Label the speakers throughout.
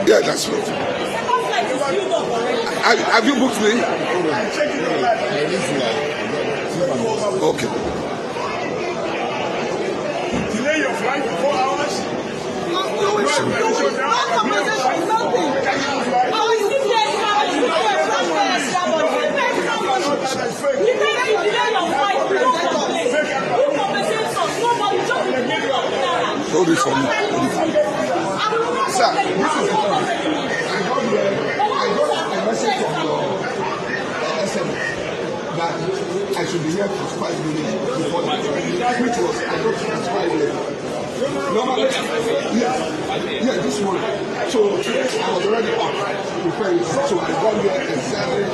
Speaker 1: Yeah, that's right. Have you booked me? Okay.
Speaker 2: Delay your flight for 4 hours?
Speaker 3: No compensation, nothing. Oh, you did that. You delay your flight, you don't complain. You compensate some, nobody just
Speaker 1: Hold it for me. Sir,
Speaker 4: that I should be here for 5 minutes before the which was I got to 5 minutes. Normally, yeah, this one. So I was already up preparing, so I got here exactly.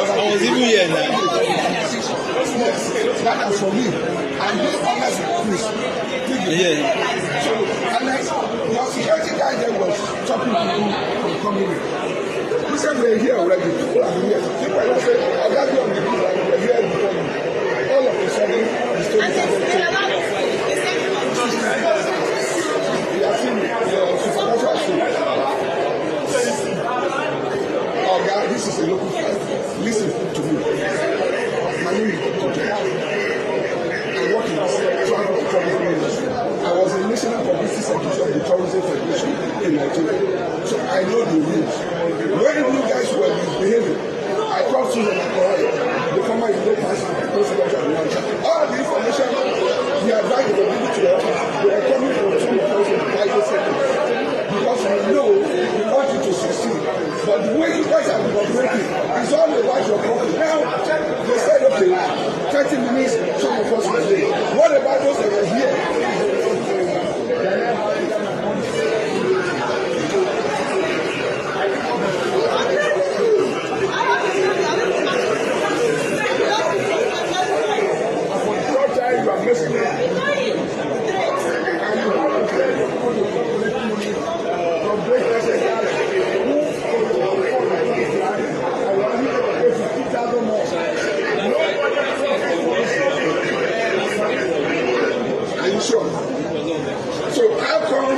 Speaker 5: I was even here now.
Speaker 4: Yes, that was for me. And this honest, please.
Speaker 5: Yeah.
Speaker 4: So, unless your security guy there was stopping people from coming in. We said we're here already. People are here. People are saying, I got you on the people like we're here before you. All of a sudden, the story started changing. We have seen the supernatural show. Oh God, this is a local fight. Listen to me. My name is Dr. Jay. I work in the tourism industry. I was a national publicity secretary of the Tourism Federation in Nigeria. So I know the rules. When you guys were misbehaving, I called Susan and the former presidential manager. All the information we advised the people to the office, they were coming from some of us in the private sector. Because we know we want you to succeed. But the way you guys are operating is all about your profit. Now, they said, okay, 30 minutes, some of us were late. What about those that were here? Are you sure? So how come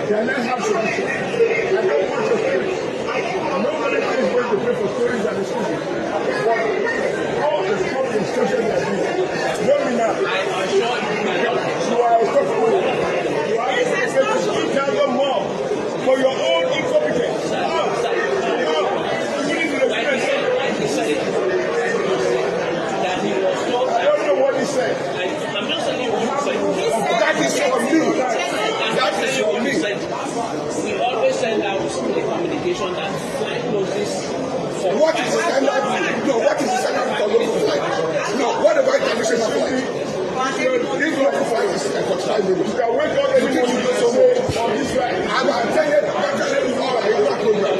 Speaker 4: can I have solution? I don't want to pay. Nobody is going to pay for stories and excuses. All the top instructions are doing. No, me now. You are a top player. You are going to 2,000 more for your own incompetence. I don't know what he said.
Speaker 5: I'm just telling you what he said.
Speaker 4: That is for me. That is for me.
Speaker 5: We always send out a communication that flight closes.
Speaker 4: What is the standard? No, what is the standard for local flight? No, what about international flight? If local flight is 45 minutes, you can wake up every morning to say, on this flight, I'm attended to all of the program.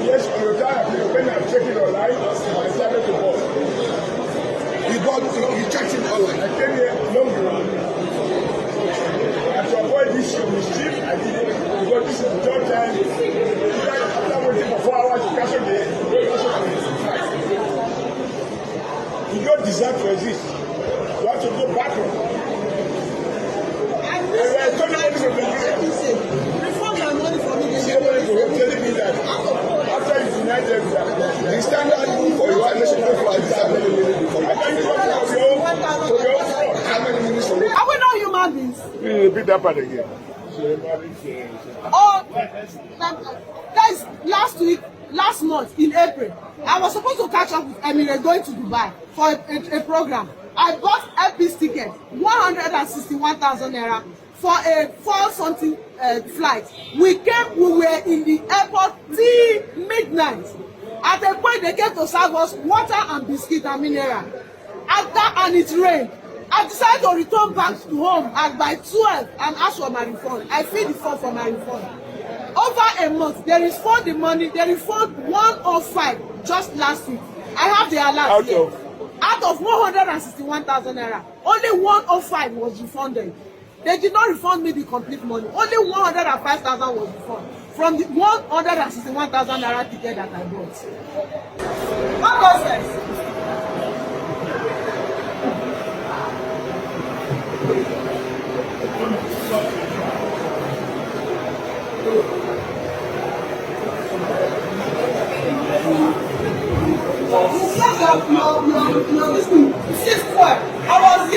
Speaker 4: Yes, on your time, when I'm checking online, I started to board. He checked it online. I came here long ago. And to avoid this mischief, I did it because this is the third time. After waiting for 4 hours to cancel the flight. You don't deserve to exist. You have to go backward.
Speaker 3: Before my money for me,
Speaker 4: Somebody was telling me that after you denied them, the standard rule for international flight is how many minutes before you how many minutes for you?
Speaker 3: are we not human beings?
Speaker 2: Repeat that part again.
Speaker 3: Oh, that is last month in April. I was supposed to catch up with Emirates going to Dubai for a program. I bought Airpeace ticket, 161,000 naira for a 4-something flight. We were in the airport till midnight. At a point, they came to serve us water and biscuit and mineral. And it rained. I decided to return back to home at by 12 and ask for my refund. I filled the form for my refund. Over a month, they refund the money. They refund 105 just last week. I have the alert here. Out of 161,000 naira, only 105 was refunded. They did not refund me the complete money. Only 105,000 was refunded from the 161,000 naira ticket that I bought. What nonsense?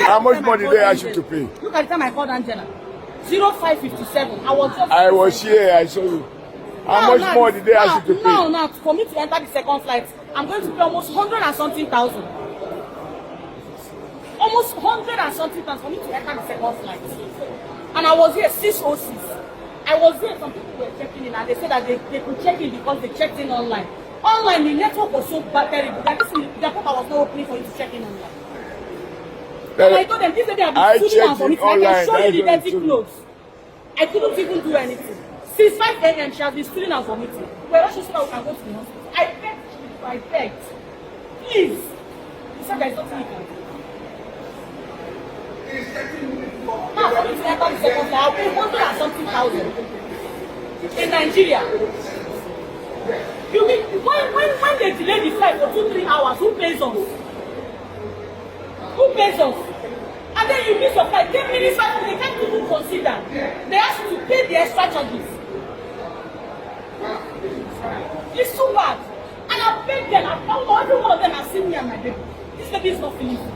Speaker 2: How much money did they ask you to pay?
Speaker 6: Look at the time I called Angela. 0557.
Speaker 2: I was here, I saw you. How much more did they ask you to pay?
Speaker 6: Now, for me to enter the second flight, I'm going to pay almost 100 and something thousand. Almost 100 and something thousand for me to enter the second flight. And I was here 606. I was there, some people were checking in and they said that they could check in because they checked in online. Online, the network was so terrible that the portal was not opening for you to check in online. And I told them, this day they have been stealing for me. I can show you the dirty clothes. I couldn't even do anything. Since 5 a.m. she has been stealing and vomiting. We're not sure so that we can go to the hospital. I begged. Please. He said there's nothing you can do. Now, for me to enter the second flight, I'll pay 100 and something thousand in Nigeria. You mean, when they delay the flight for 2-3 hours, who pays us? Who pays us? And then you miss your flight 10 minutes after, they can't even consider. They ask you to pay the extra charges. It's so bad. And I beg them, every one of them has seen me and my baby. This baby is not feeling.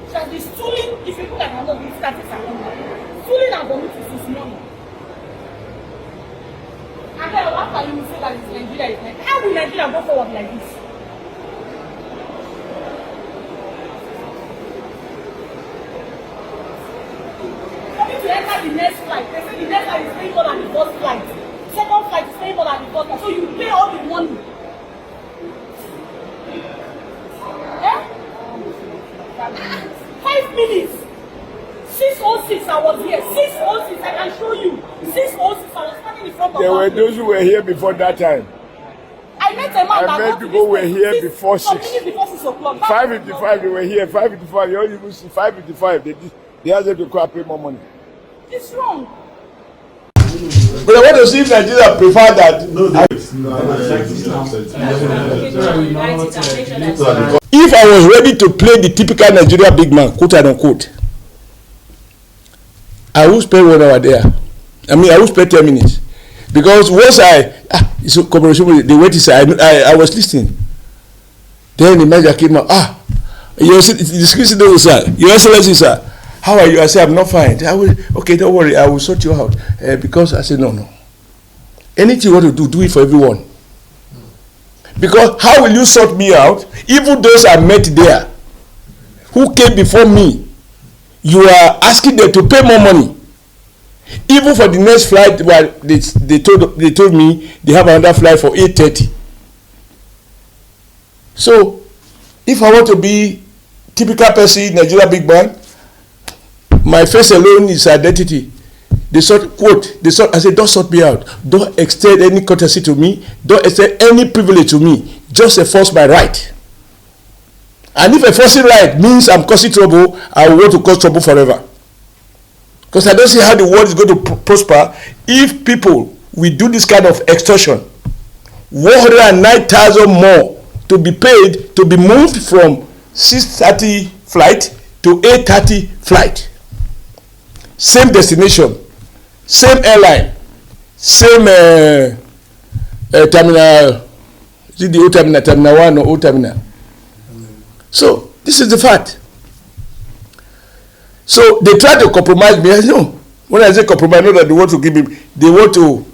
Speaker 6: She has been stooling, if you look at her nose, it's stooling and vomiting since morning. And then after you say that it's Nigeria, it's like, how will Nigeria go forward like this? To enter the next flight, they say the next flight is paying more than the first flight. Second flight is paying more than the first flight. So you pay all the money. Eh? 5 minutes. 606 I was here. 606 I can show you. 606 I was standing in front of.
Speaker 2: There were those who were here before that time.
Speaker 6: I met a man that
Speaker 2: met people who were here before 6.
Speaker 6: Before 6 o'clock.
Speaker 2: 5:55 they were here. 5:55 you only even see 5:55. They asked them to go and pay more money.
Speaker 6: It's wrong.
Speaker 2: But I want to see if Nigeria prefer that. If I was ready to play the typical Nigeria big man, quote and unquote, I will spend 1 hour there. I will spend 10 minutes. Because once so cooperation, the wait is I was listening. Then the manager came out, your excellency, sir. How are you? I said, I'm not fine. Okay, don't worry, I will sort you out. Because I said, no. Anything you want to do it for everyone. Because how will you sort me out? Even those I met there, who came before me, you are asking them to pay more money. Even for the next flight, well, they told me they have another flight for 8:30. So, if I want to be typical person, Nigeria big man, my face alone is identity. They sort, quote, I said, don't sort me out. Don't extend any courtesy to me. Don't extend any privilege to me. Just enforce my right. And if enforcing right means I'm causing trouble, I will want to cause trouble forever. Because I don't see how the world is going to prosper if people will do this kind of extortion. 109,000 more to be paid to be moved from 6:30 flight to 8:30 flight. Same destination, same airline, same terminal. Is it the old terminal, terminal 1 or old terminal? So this is the fact. So they try to compromise me. I know. When I say compromise, I know that they want to give me, they want to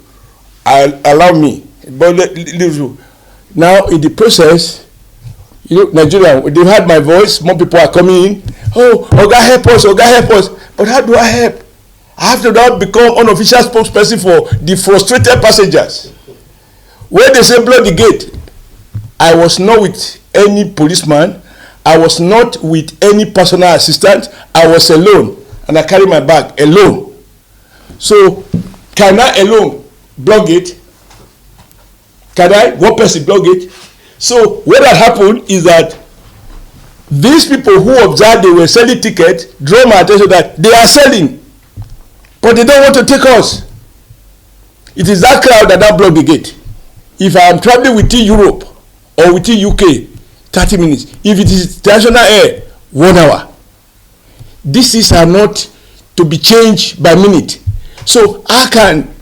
Speaker 2: allow me. But now in the process, Nigeria, they've heard my voice. More people are coming in. Oh, Oga help us, Oga help us. But how do I help? I have to now become unofficial spokesperson for the frustrated passengers. When they say blow the gate, I was not with any policeman. I was not with any personal assistant. I was alone, and I carry my bag alone. So, can I alone block it? Can I? One person block it? So, what had happened is that these people who observed they were selling tickets draw my attention that they are selling. But they don't want to take us. It is that crowd that block the gate. If I am traveling within Europe or within UK, 30 minutes. If it is international air, 1 hour. These are not to be changed by minute. So how can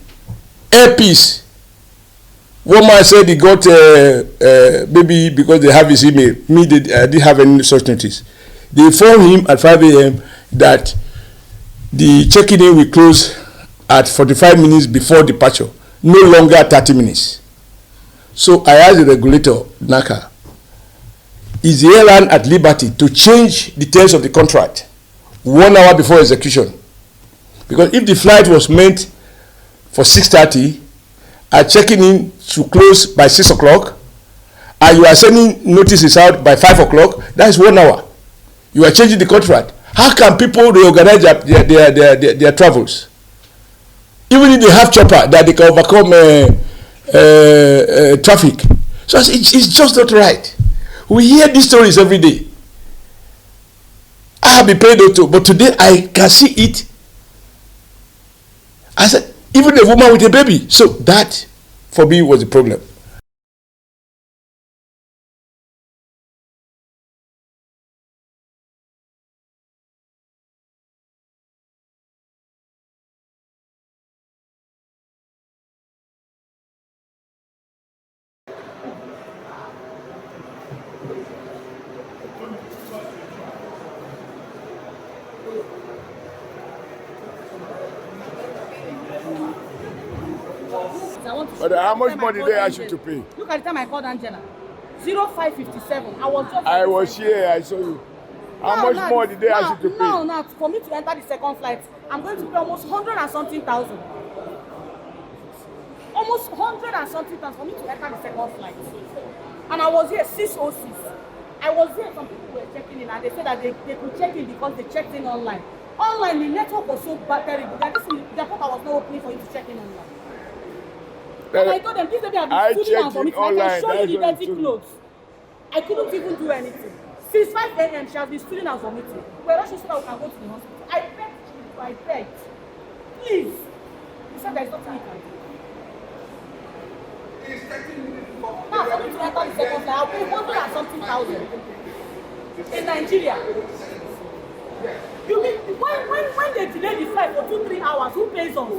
Speaker 2: airpiece? One man said he got maybe because they have his email. Me, I didn't have any such notice. They informed him at 5 a.m. that the check-in will close at 45 minutes before departure, no longer 30 minutes. So I asked the regulator, NACA, is the airline at liberty to change the terms of the contract 1 hour before execution? Because if the flight was meant for 6:30, and checking in to close by 6 o'clock, and you are sending notices out by 5 o'clock, that is 1 hour. You are changing the contract. How can people reorganize their travels? Even if they have chopper that they can overcome traffic. So it's just not right. We hear these stories every day. I have been paid auto, but today I can see it. I said, even a woman with a baby. So that, for me, was the problem. But how much money did they ask you to pay?
Speaker 6: Look at the time I called Angela. 0557. I was
Speaker 2: here, I saw you. How much more did they ask you to pay?
Speaker 6: Now, for me to enter the second flight, I'm going to pay almost 100 and something thousand. Almost 100 and something thousand for me to enter the second flight. And I was here 6:06. I was here, some people were checking in, and they said that they could check in because they checked in online. Online, the network was so bad, terrible that the airport was not opening for you to check in online. And I told them, this baby have been stood down for me. I can show you the dirty clothes. I couldn't even do anything. Since 5 a.m., she has been stood down for me. We're rushing so that we can go to the hospital. I begged you, I begged. Please. He said there's nothing you can do. Now, for me to enter the second flight, I'll pay 100 and something thousand. In Nigeria. You mean, when they delay the flight for 2-3 hours, who pays us?